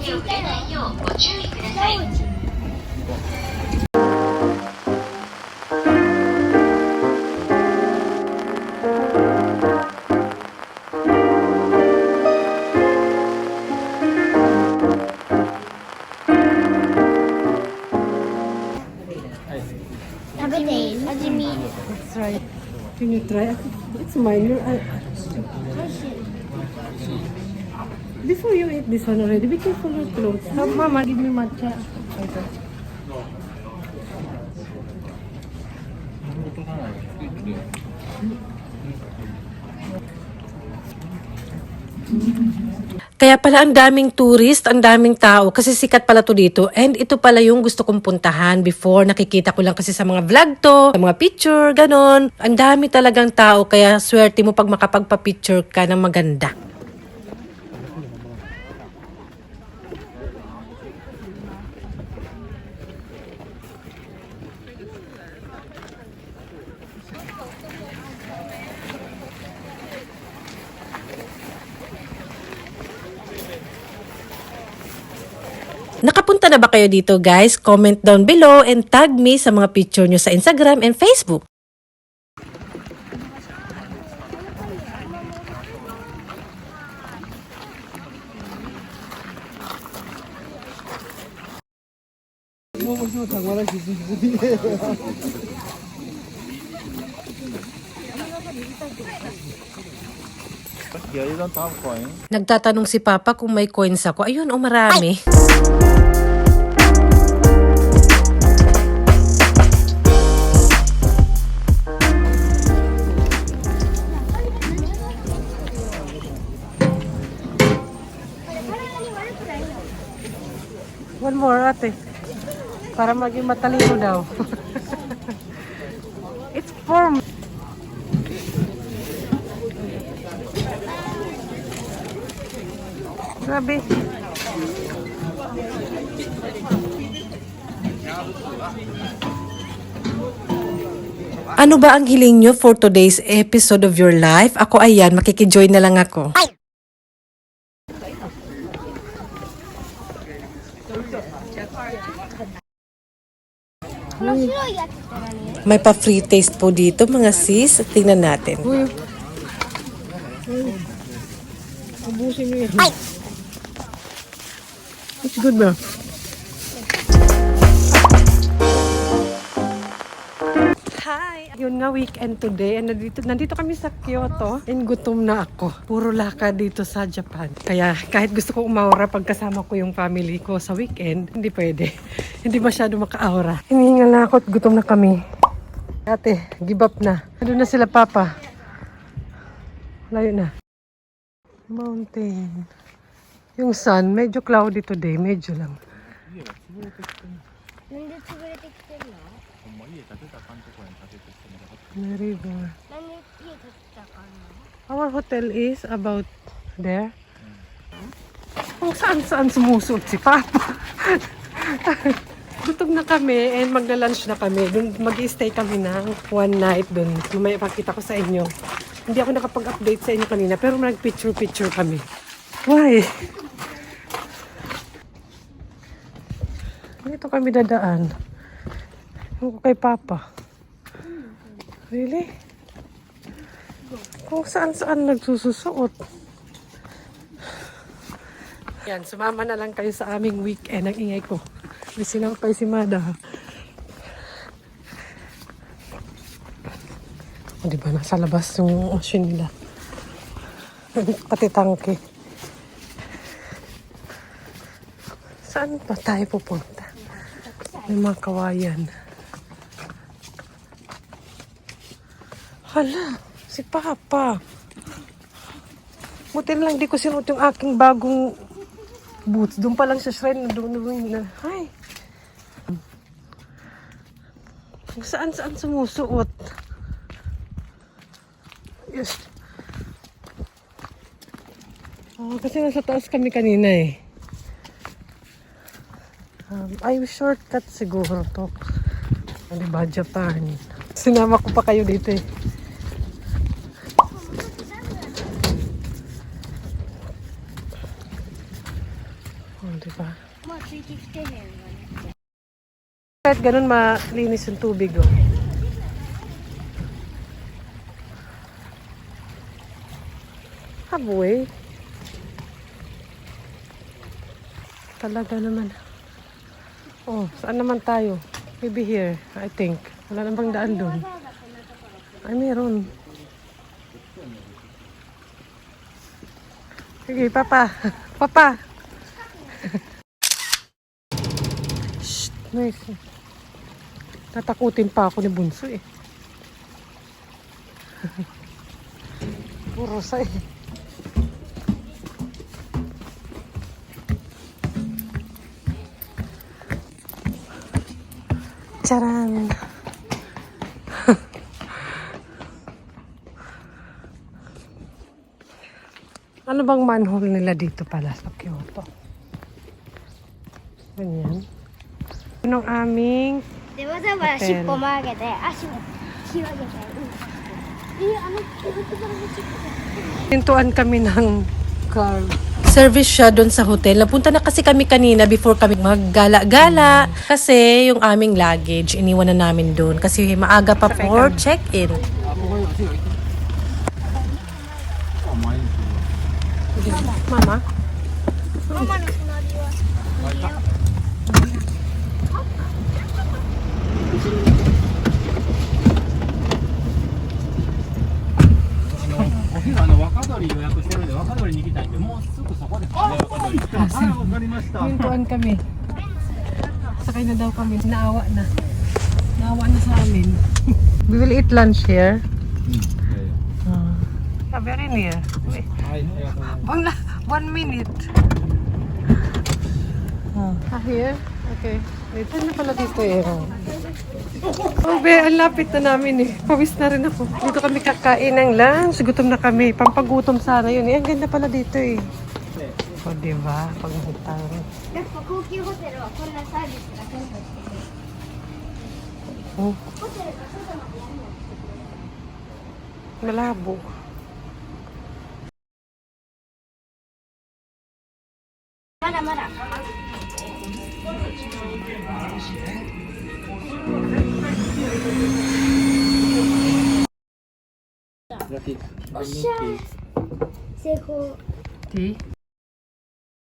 手遅れないようご注意ください。食べていい？味見。Let's try. Can you try? It's minor. Before you eat this one already, be careful your clothes. Mama, give me matcha. Okay. Kaya pala ang daming tourist, ang daming tao kasi sikat pala to dito and ito pala yung gusto kong puntahan before. Nakikita ko lang kasi sa mga vlog to, sa mga picture, ganon. Ang dami talagang tao kaya swerte mo pag makapagpa-picture ka ng maganda. Nakapunta na ba kayo dito guys? Comment down below and tag me sa mga picture nyo sa Instagram and Facebook. Nagtatanong si Papa kung may coins ako. Ayun, marami. One more, ate. Para maging matalino daw. It's form. Grabe. Ano ba ang hiling nyo for today's episode of your life? Ako ayan, makikijoin na lang ako. May pa-free taste po dito mga sis. Tingnan natin. Ubusin mo yun. It's good na. Hi! Yun nga, weekend today. And nandito kami sa Kyoto. And gutom na ako. Puro lakad dito sa Japan. Kaya kahit gusto ko umaura pagkasama ko yung family ko sa weekend, hindi pwede. Hindi masyado maka-aura. Hinihingal na ako at gutom na kami. Ate, give up na. Nandun na sila papa. Layo na. Mountain. Yung sun, medyo cloudy today. Medyo lang. May river. Our hotel is about there. Kung saan-saan sumusuot si Papa. Gutom na kami and magla-lunch na kami. Mag-i-stay kami ng one night dun. Mamaya pakita ko sa inyo. Hindi ako nakapag-update sa inyo kanina pero nag-picture-picture kami. Why? Dito kami dadaan. Yung kay Papa. Really? Kung saan-saan nagsususuot. Yan, sumama na lang kayo sa aming weekend. Ang ingay ko. May sinampay si Mada. O diba, nasa labas yung ocean nila. Pati tangke. Saan pa tayo pupunta? May mga kawayan. Hala, si Papa. Buti lang di ko sinuot yung aking bagong boots. Doon pa lang sa shrine. Doon na. Hi. Kung saan-saan sumusuot. Yes. Oh, kasi nasa taas kami kanina eh. Ay, shortcut siguro to. Diba, Japan. Sinama ko pa kayo dito eh. Oh, diba? まあついてきてへんわね。 Kahit ganun malinis yung tubig, oh. Haboy. Talaga naman. Oh, saan naman tayo? Maybe here, I think. Wala na bang daan doon? Ay, meron. Sige, papa. Papa. Shh, nice. Tatakutin pa ako ni Bunso eh. Puro sa eh. Charan! Ano bang manhole nila dito pala sa Kyoto? Ganyan. Yun ang aming でわざわざ尻尾も上げて足も広げて。pintuan kami ng car. Service siya doon sa hotel. Napunta na kasi kami kanina before kami maggala-gala. Kasi yung aming luggage, iniwan na namin doon. Kasi maaga pa for check-in. Mama? ママの隣は家よ。 お昼若鶏予約してるんで若鶏に行きたいんでもうすぐそこですね若鶏はいわかりました Pintuan kami. Sakay na daw kami. Naawa na. Naawa na sa amin. We will eat lunch here. Very near. Wait. はいありがとうございます 1 minute. Here? Okay. Dito na pala dito eh. Oh, be, ang lapit na namin eh. Pawis na rin ako. Dito kami kakain ng lunch. Gutom na kami. Pampagutom sana yun eh. Ang ganda pala dito eh. O, diba? Paghutang. やっぱ高級ホテルはこんなサービスがちゃんとしてる。 Oh, ホテルが外までやるの。 malabo.まだまだ。 おっしゃ成功。 Tea?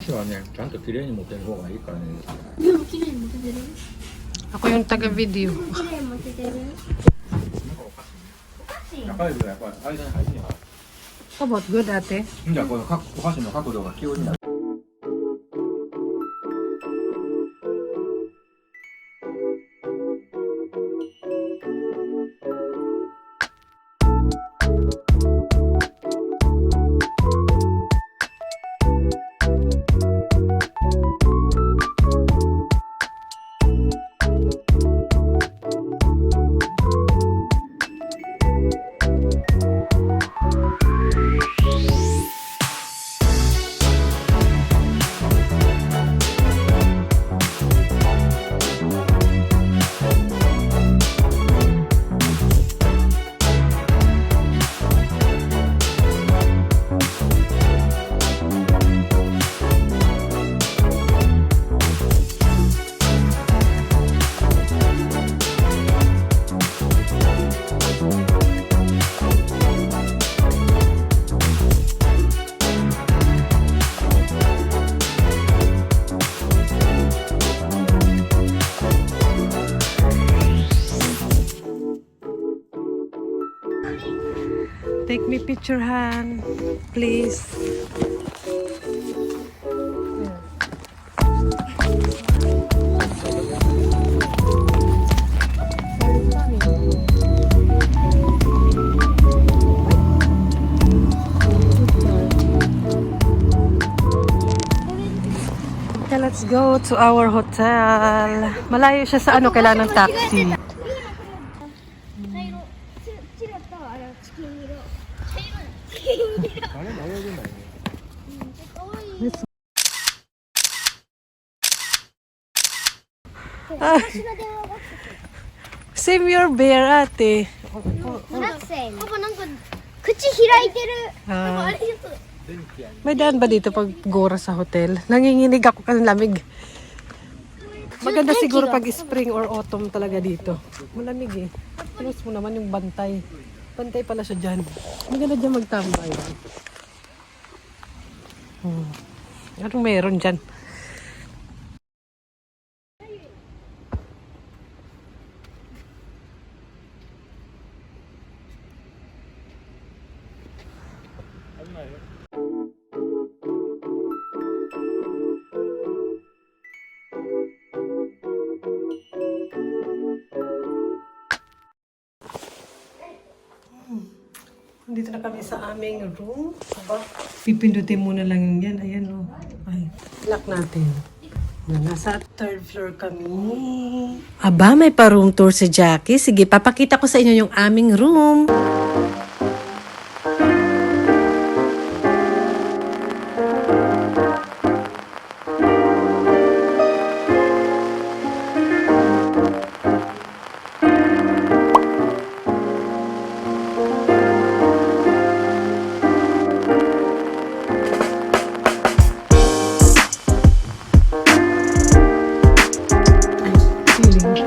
私はねちゃんと綺麗に持ってる方がいいからね でも綺麗に持ててる。 Ako yung taga-video. 綺麗に持ててる。 中指がやっぱり間に入ってんから How about good, ate? じゃあこのお箸の角度が急になる Take me picture, Han. Please. Okay, let's go to our hotel. Malayo siya sa ano, kailangan ng taxi. 茶色。チラとあれチキン色。茶色。チキン色。あれも泳げないね かわいい。 Ah, 私の電話が来てくる。 save your bear, ate. パパなんか口開いてる。あーあれちょっと May daan ba dito pag gora sa hotel? Nanginginig ako kasi lamig. Maganda siguro pag spring or autumn talaga dito. Malamig eh. Tapos mo naman yung bantay. Bantay pala siya dyan. Maganda dyan magtambay. Anong meron dyan? Dito na kami sa aming room. Aba, pipindutin muna lang yan. Ayan o. Ay, lock natin. Nasa third floor kami. Aba, may pa-room tour si Jackie. Sige, papakita ko sa inyo yung aming room. Feeling.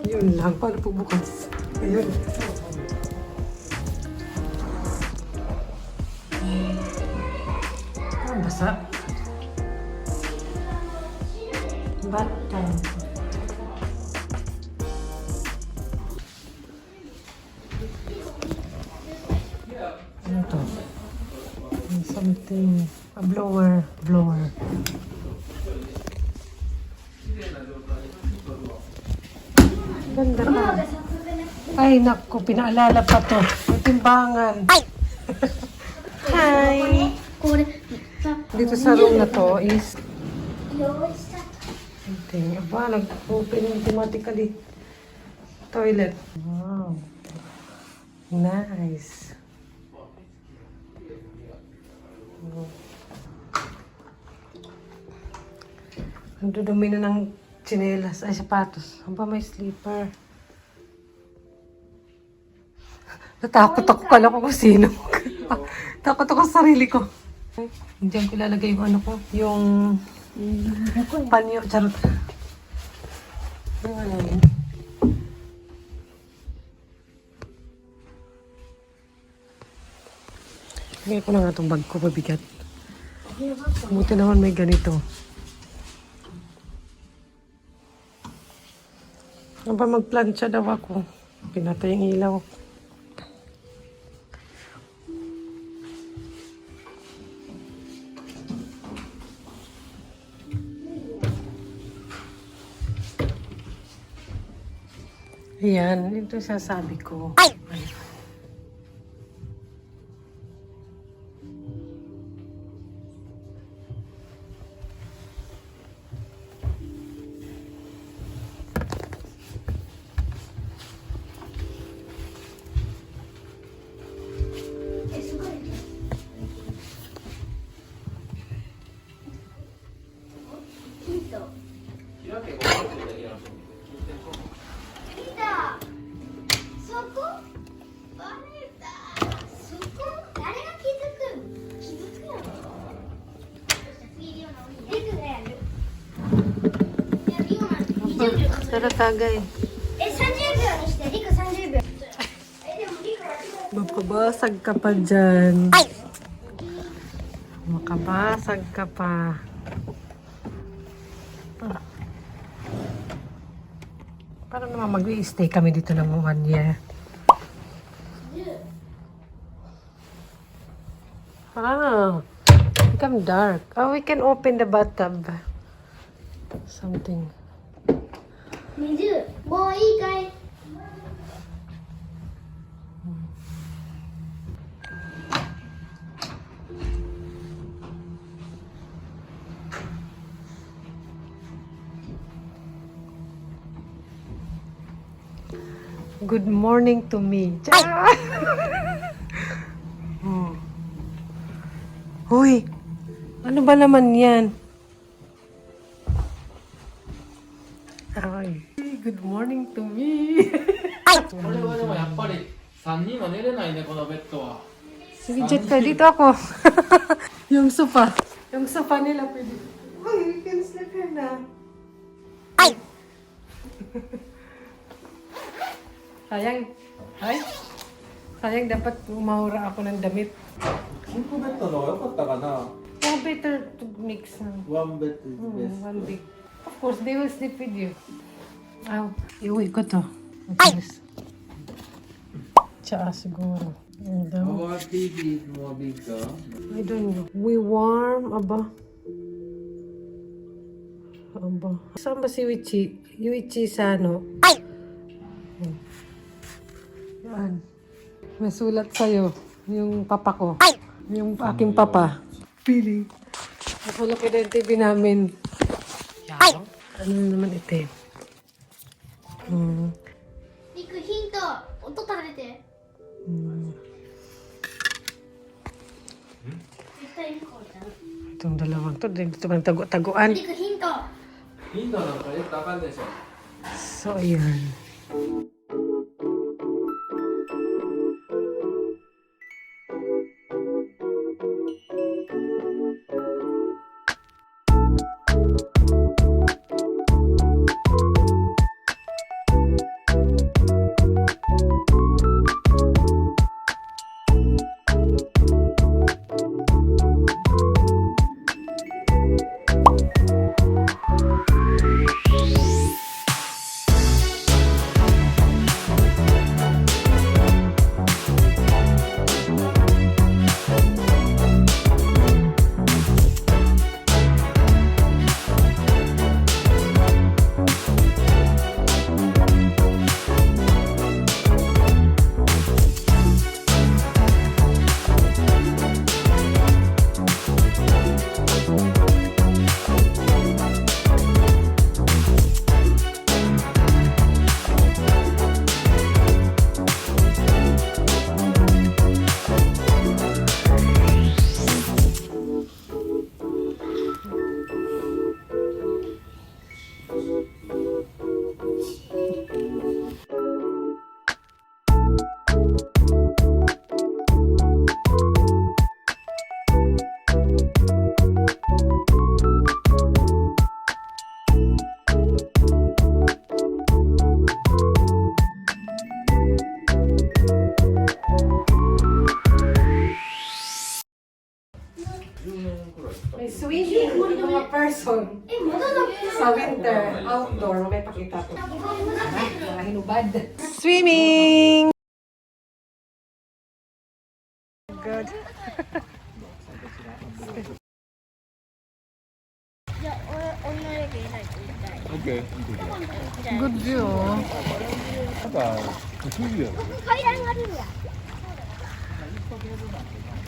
Yun lang. Paano po bukas? Ayun. Basa. Bato. Ano to? Something. A blower. Blower. Ganda ka. Ay, naku. Pinaalala pa to. May timbangan. Hi! これ Dito sa room na to is 用意した something. Aba, nag-open automatically. Toilet. Wow. Nice. Ang dudumi na ng tsinelas. Ay, sapatos. Aba, may slipper. Natakot ako. Kala ko kung sino. Takot ako sa sarili ko. Diyan ko ilalagay yung ano ko. Yung panyo. Charot. Yung ano yun. Lagay ko na nga itong bag ko. Mabigat. Buti naman may ganito. Ano ba magplansya daw ako? Pinatay yung ilaw. Ayan, ito sasabi ko. Ay! Sarap tagay. 30秒にしてリク30秒でもリクは Makabasag ka pa dyan. Makabasag ka pa. Parang naman mag-i-stay kami dito ng 1 year. Ah, become dark. Oh, we can open the bathtub. Something. 水もういいかい Good morning to me. Hoy, ano ba naman yan? Ay, good morning to me. これはでもやっぱり3人は寝れないねこのベッドは Sige, Jet ka. Dito ako. Yung sofa. Yung sofa nila pwede. Ay, we can sleep here na. Ay! Sayang. Ay? Sayang, dapat umahura ako ng damit. シンクベッドの方が良かったかな Oh, better to mix.ワンベッド is best. One big. Of course, they will sleep with you. Aw, iuwi ko to. Matigas. Tsaa siguro. And, Our TV is more bigger. I don't know. We warm, aba. Aba. Saan ba si Wichi? Wichi Sano. Ay! Yan. May sulat sa'yo. Yung papa ko. Ay! Yung aking papa. Pili. Nakulak ko yung TV namin. Ay! Ano naman ito? リクヒント音食べて絶対リクこれだ Itong dalawang to. Dito bang tago-taguan. リクヒントインドなんかよくわかんないでしょ So, ayan. May swimming yung mga person. Sa winter, outdoor, may pakita ko. Mga hinubad. Swimming! Good. じゃあ俺のレベルないと痛い OK Good view. なんか不思議よ階段があるんや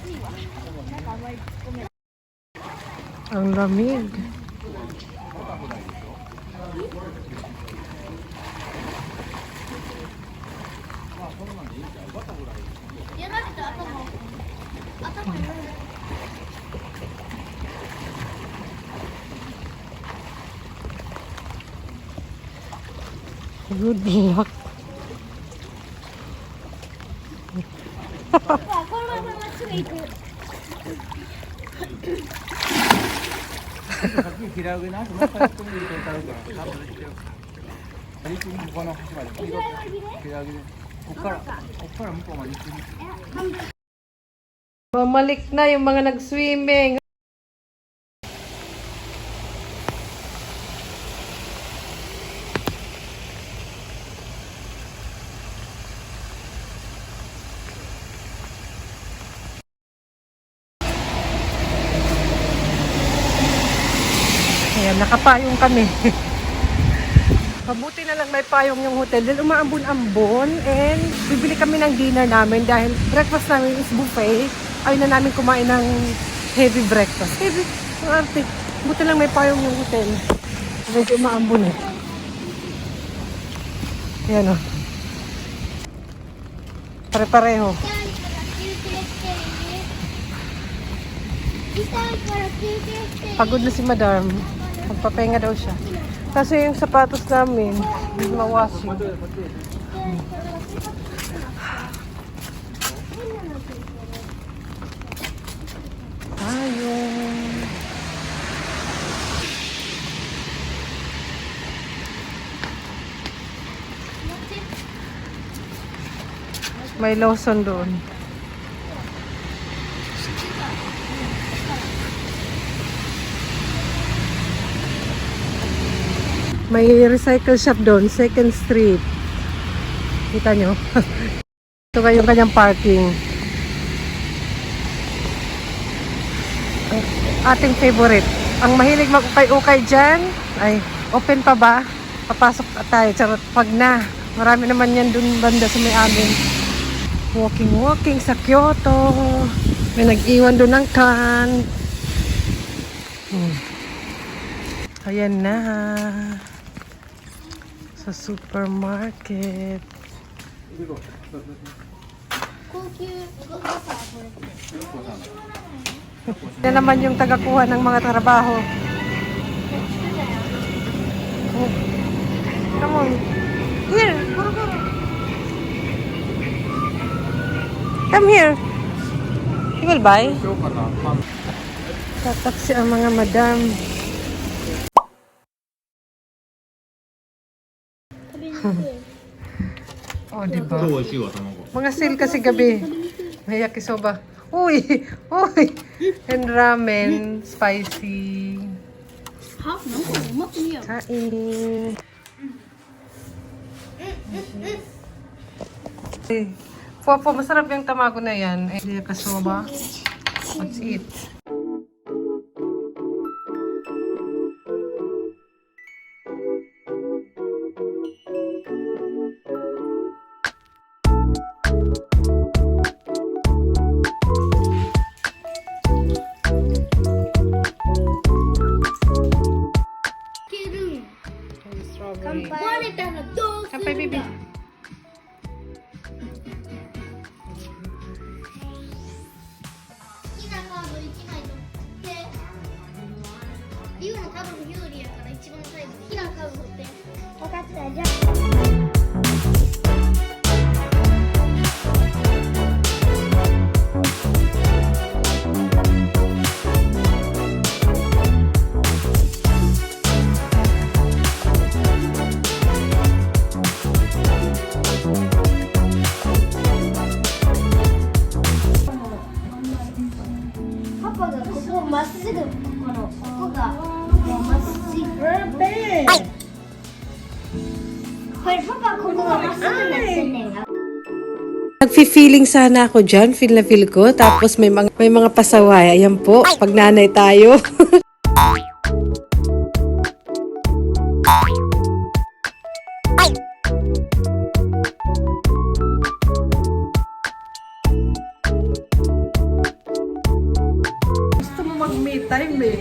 いいわなんかあんまりごめん Ang lamig. Yan natin ito, atama yun. Good luck. Ako naman mga sway ko. さっき平上な、またやってみると分かるから、多分一気にこの端まで平上げで、こっから向こうまで行ってみる。 Mamalik na yung mga nag-swimming. Ayan, nakapayong kami. Mabuti na lang may payong yung hotel. Dahil umaambon-ambon and bibili kami ng dinner namin dahil breakfast namin is buffet. Ayaw na namin kumain ng heavy breakfast. Heavy, arte. Buti lang may payong yung hotel. Medyo umaambon eh. Ayan o. Pare-pareho. Pagod na si madam. Magpapahinga daw siya. Kasi yung sapatos namin, hindi mawashing. tayo. May Lawson doon. May recycle shop doon, 2nd Street. Kita nyo? Ito yung kanyang parking. Ating favorite. Ang mahilig mag-ukay-ukay dyan. Ay, open pa ba? Papasok tayo. Charot, pag na. Marami naman yan dun banda sa may amin. Walking sa Kyoto. May nag-iwan doon ng can. Ayan na. Sa supermarket. 高級だからこれ Yan naman yung tagakuha ng mga trabaho. Oh. Come on. Here. Guru. Come here. You will buy? しようかな。Tataksi ang mga madam. Oh, diba? 美味しいわ、卵。 Mga sale kasi gabi. May yakisoba. Uy! Uy! And ramen. Spicy. はなんかうまくねえや Kain. Popo, masarap yung tamago na yan. Yakisoba. Let's eat. Strawberry. 壊れたらどうするんだ Kampay, baby. 好きなカード1枚取ってリュウの多分有利やから一番最後好きなカード取って分かったじゃあパパがここをまっすぐここがもうまっすぐこれパパここがまっすぐになってんねんが Nagfi-feeling sana ako dyan, feel na feel ko. Tapos may mga pasaway. Ayan po, pag nanay tayo. Gusto mo mag-me time eh.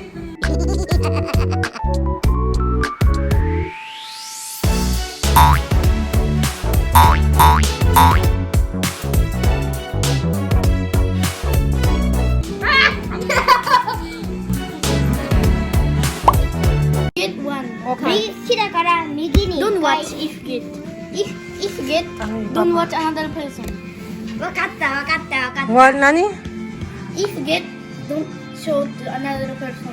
Get one. Okay. 右だから右に Don't watch if get. If get, don't watch another person. わかったわかったわかった。 Well, nani? If get, don't show to another person.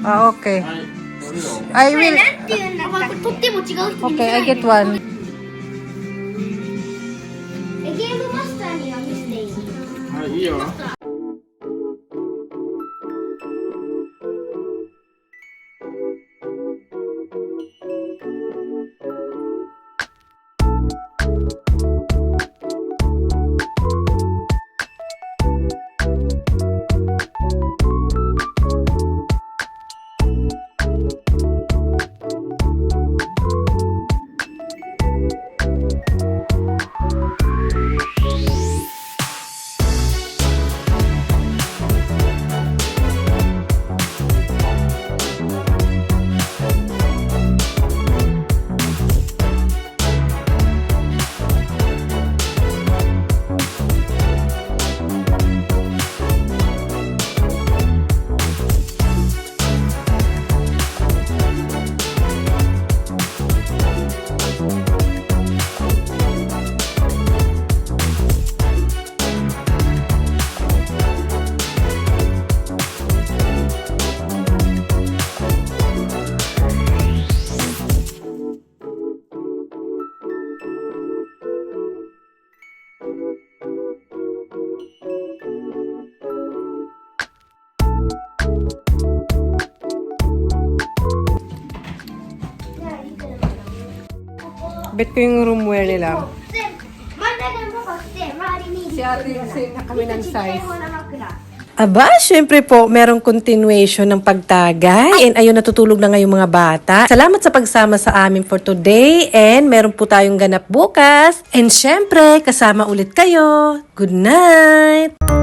Ah, okay. はい。どれよ。 I これ will. なんて言うんだったっけとっても違う人に見せ Okay, ない I で get one. ゲームマスターには見せていいはい、いいよ。 こ Bet ko yung roomwear nila. で真ん中の方が来て周りに Si ate yung same na kami ng ちっちゃい size. 方の枕 Aba, syempre po, merong continuation ng pagtagay. And ayun, natutulog na ngayong mga bata. Salamat sa pagsama sa amin for today. And meron po tayong ganap bukas. And syempre, kasama ulit kayo. Good night!